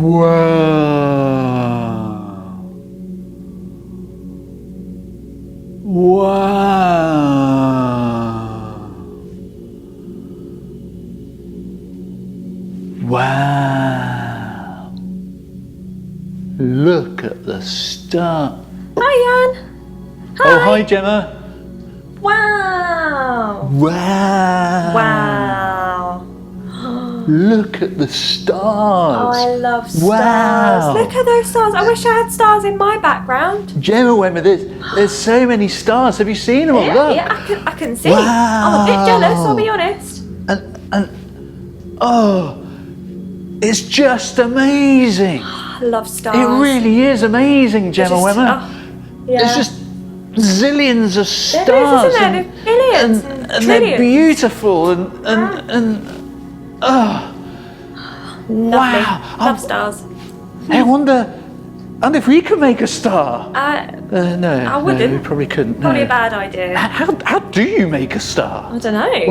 Wow. Wow. Wow. Look at the star. Hi, Jan. Hi. Oh, hi, Gemma. Wow. Wow. Wow. Look at the stars. Oh, I love stars. Wow. Look at those stars. I wish I had stars in my background. Gemma went with this. There's so many stars. Have you seen them all? Look. Yeah, I can see. Wow. I'm a bit jealous, I'll be honest. And oh, it's just amazing. I love stars. It really is amazing, Gemma Wemmer. Yeah. There's just zillions of stars. There is, isn't there? There's billions and they're trillions. beautiful and oh, Lovely. wow. Love stars. I wonder if we could make a star. No, I wouldn't. No, we probably couldn't. Probably no. a bad idea. How do you make a star? I don't know.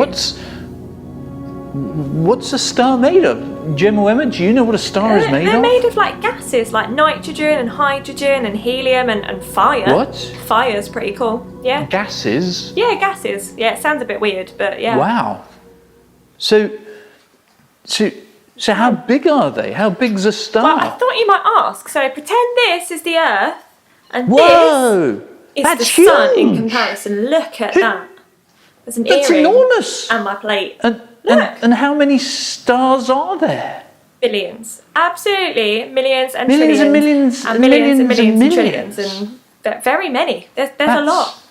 What's a star made of? Gemma Wemmer, do you know what a star is made They're of? made of like gases, like nitrogen and hydrogen and helium and fire. What? Fire's pretty cool. Yeah. Gases? Yeah, gases. Yeah, it sounds a bit weird, but yeah. Wow. So how big are they? How big's a star? Well, I thought you might ask. So pretend this is the Earth and Whoa! this is That's the sun in huge. comparison. Look at that. There's an That's earring enormous. and my plate. And how many stars are there? Billions. Absolutely. Millions and Millions trillions. and millions and millions and millions and millions. trillions. And very many. There's a lot.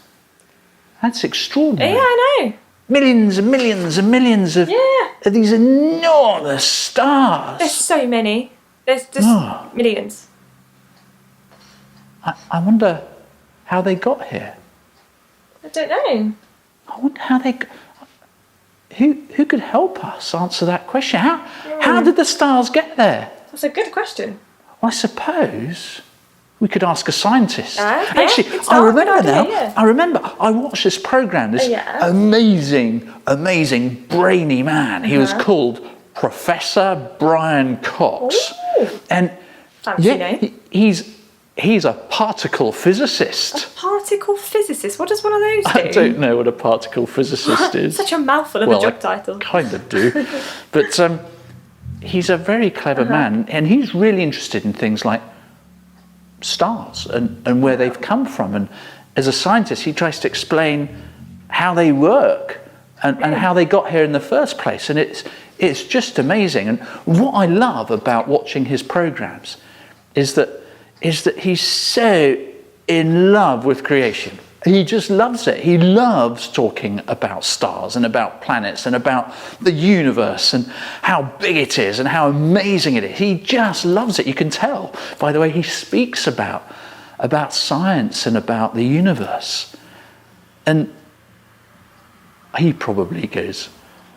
That's extraordinary. Yeah, I know. Millions and millions and millions of these enormous stars. There's so many. There's just millions. I wonder how they got here. I don't know. I wonder how they... Who could help us answer that question? How did the stars get there? That's a good question. Well, I suppose we could ask a scientist. Actually, good start, I remember good idea, now. yeah. I remember I watched this program. This amazing, brainy man. He was called Professor Brian Cox, and Fancy name. he's a particle physicist. A particle physicist. What does one of those do? I don't know what a particle physicist is. Such a mouthful of a job title. Kind of do, but he's a very clever man, and he's really interested in things like stars and where they've come from. And as a scientist, he tries to explain how they work and how they got here in the first place. And it's just amazing. And what I love about watching his programs is that he's so in love with creation. He just loves it. He loves talking about stars and about planets and about the universe and how big it is and how amazing it is. He just loves it. You can tell by the way he speaks about science and about the universe. And he probably goes,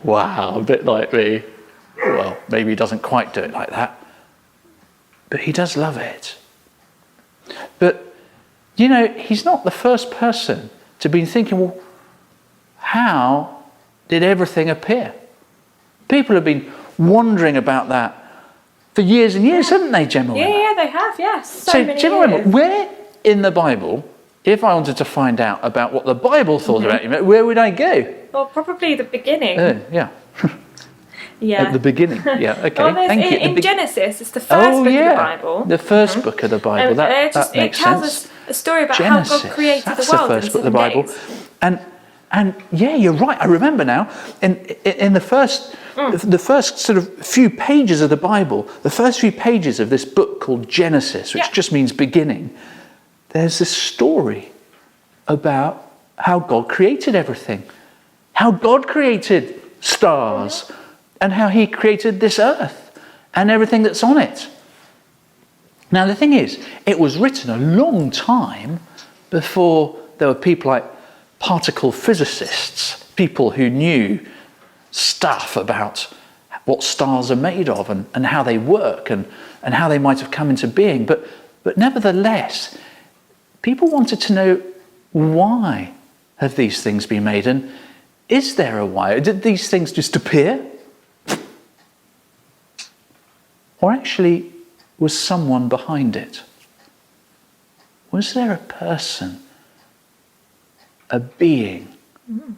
wow, a bit like me. Well, maybe he doesn't quite do it like that, but he does love it. But you know, he's not the first person to be thinking, well, how did everything appear? People have been wondering about that for years and years, haven't they, Gemma? Yeah, they have, yes. So many Gemma, years. where in the Bible, if I wanted to find out about what the Bible thought about you, where would I go? Well, probably the beginning. Yeah. Yeah. At the beginning, yeah, okay, Well, thank you. in Genesis, it's the first book of the Bible. The first book of the Bible, that makes it tells sense. us a story about Genesis, how God created that's the world the first in book of the 7 Bible. days. And yeah, you're right, I remember now, in the first sort of few pages of the Bible, the first few pages of this book called Genesis, which just means beginning, there's this story about how God created everything, how God created stars, and how he created this earth and everything that's on it. Now the thing is, it was written a long time before there were people like particle physicists, people who knew stuff about what stars are made of and how they work and how they might have come into being. But nevertheless, people wanted to know, why have these things been made? And is there a why? Did these things just appear? Or actually, was someone behind it? Was there a person, a being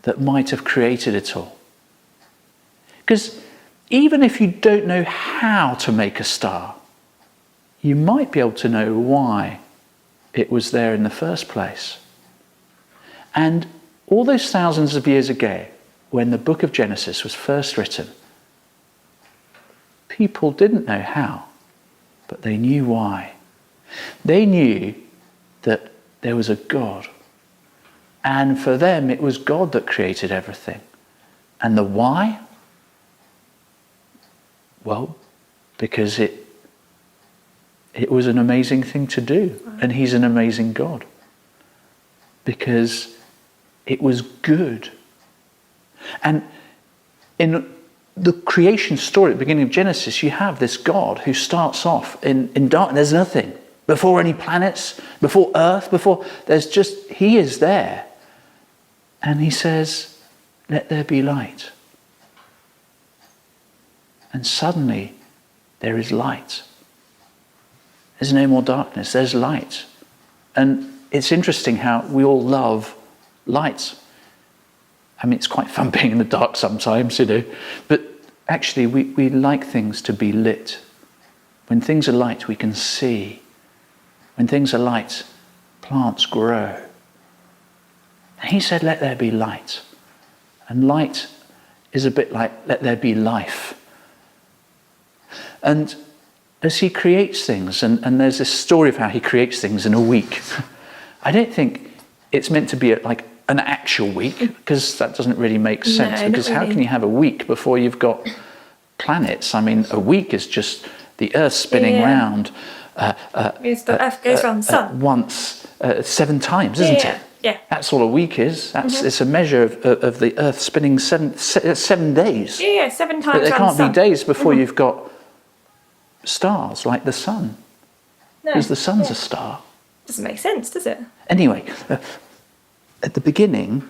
that might have created it all? Because even if you don't know how to make a star, you might be able to know why it was there in the first place. And all those thousands of years ago, when the book of Genesis was first written, people didn't know how, but they knew why. They knew that there was a God. And for them, it was God that created everything. And the why? Well, because it was an amazing thing to do. And he's an amazing God. Because it was good. And in the creation story at the beginning of Genesis, you have this God who starts off in dark. There's nothing. Before any planets, before Earth, he is there. And he says, let there be light. And suddenly, there is light. There's no more darkness, there's light. And it's interesting how we all love light. I mean, it's quite fun being in the dark sometimes, but actually we like things to be lit. When things are light, we can see. When things are light, plants grow. And he said, let there be light. And light is a bit like, let there be life. And as he creates things, and there's this story of how he creates things in a week. I don't think it's meant to be like an actual week, because that doesn't really make sense. No, because not how really. can you have a week before you've got planets? I mean, a week is just the Earth spinning round. The Earth goes around the sun. Once 7 times, isn't it? Yeah. That's all a week is. It's a measure of the Earth spinning 7 days. Yeah, 7 times But there around can't the be sun. days before you've got stars like the sun. No. Because the sun's a star. Doesn't make sense, does it? Anyway, at the beginning,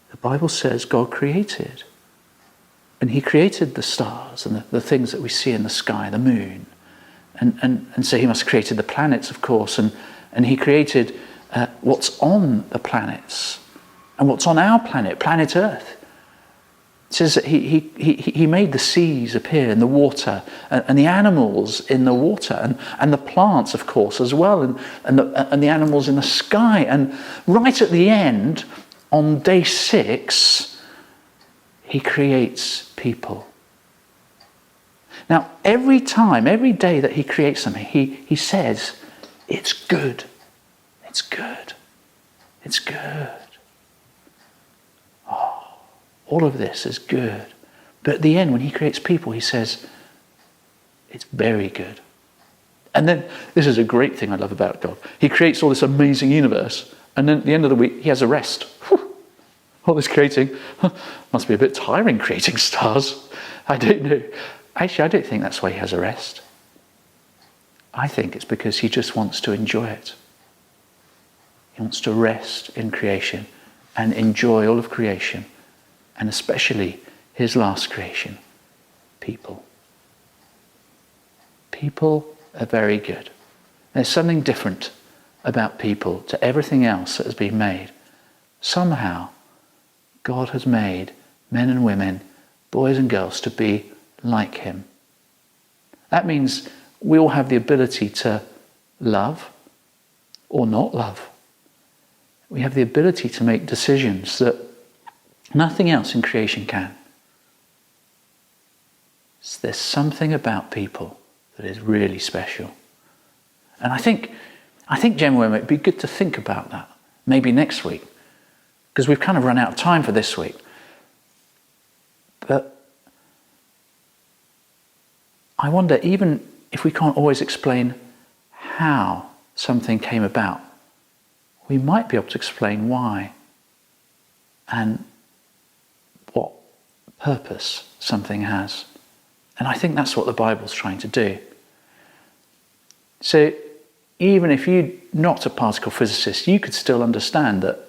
the Bible says God created. And he created the stars and the things that we see in the sky, the moon. And so he must have created the planets, of course. And he created what's on the planets and what's on our planet, planet Earth. It says that he made the seas appear in the water and the animals in the water and the plants, of course, as well, and the animals in the sky. And right at the end, on day 6, he creates people. Now, every day that he creates something, he says, it's good. It's good. It's good. Oh, all of this is good. But at the end, when he creates people, he says, it's very good. And then, this is a great thing I love about God. He creates all this amazing universe, and then at the end of the week, he has a rest. Whew. All this creating, must be a bit tiring creating stars. I don't know. Actually, I don't think that's why he has a rest. I think it's because he just wants to enjoy it. He wants to rest in creation and enjoy all of creation, and especially his last creation, people. People are very good. There's something different about people to everything else that has been made. Somehow, God has made men and women, boys and girls, to be like him. That means we all have the ability to love or not love. We have the ability to make decisions that nothing else in creation can. So there's something about people that is really special. And I think Gemma, it might be good to think about that maybe next week, because we've kind of run out of time for this week. But I wonder, even if we can't always explain how something came about, we might be able to explain why and what purpose something has. And I think that's what the Bible's trying to do. So even if you're not a particle physicist, you could still understand that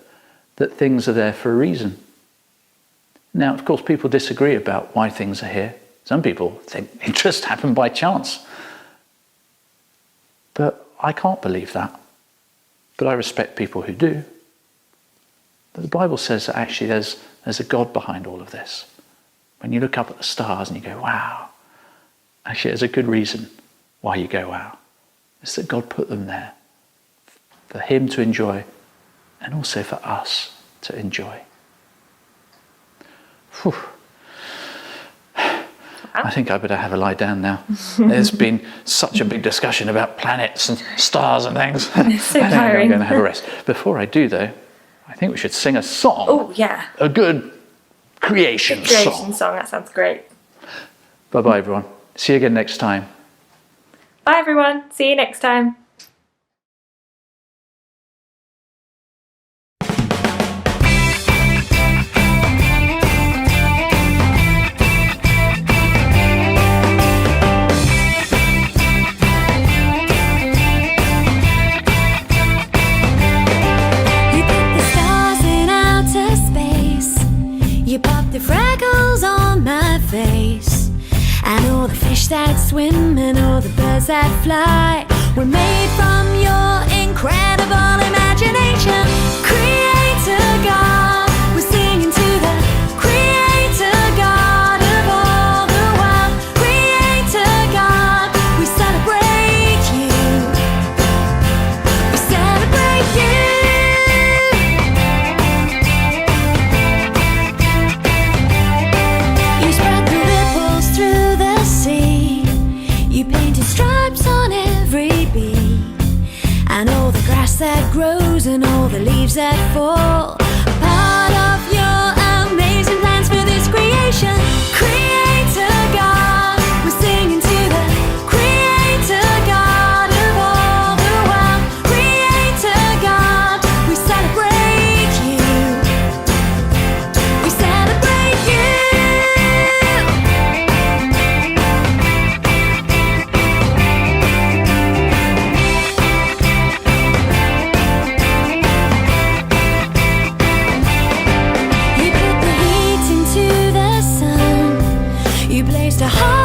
things are there for a reason. Now, of course, people disagree about why things are here. Some people think it just happened by chance. But I can't believe that. But I respect people who do. But the Bible says that actually there's a God behind all of this. When you look up at the stars and you go, wow, actually there's a good reason why you go, wow. It's that God put them there for him to enjoy and also for us to enjoy. Whew. I think I better have a lie down now. There's been such a big discussion about planets and stars and things. It's so I think I'm tiring. going to have a rest. Before I do though, I think we should sing a song. Oh, yeah. A good creation Creation song. song, that sounds great. Bye-bye everyone. See you again next time. Bye everyone, see you next time. You pop the freckles on my face, and all the fish that swim and all the birds that fly were made from your incredible imagination. Creator God, we're singing to the Creator God of all the world. Creator God, we celebrate you. We celebrate you. Stripes on every bee, and all the grass that grows and all the leaves that fall, part of your amazing plans for this creation. Creator God, we're singing to the Creator God of all the world. Creator God, we celebrate you. We celebrate you. You placed a heart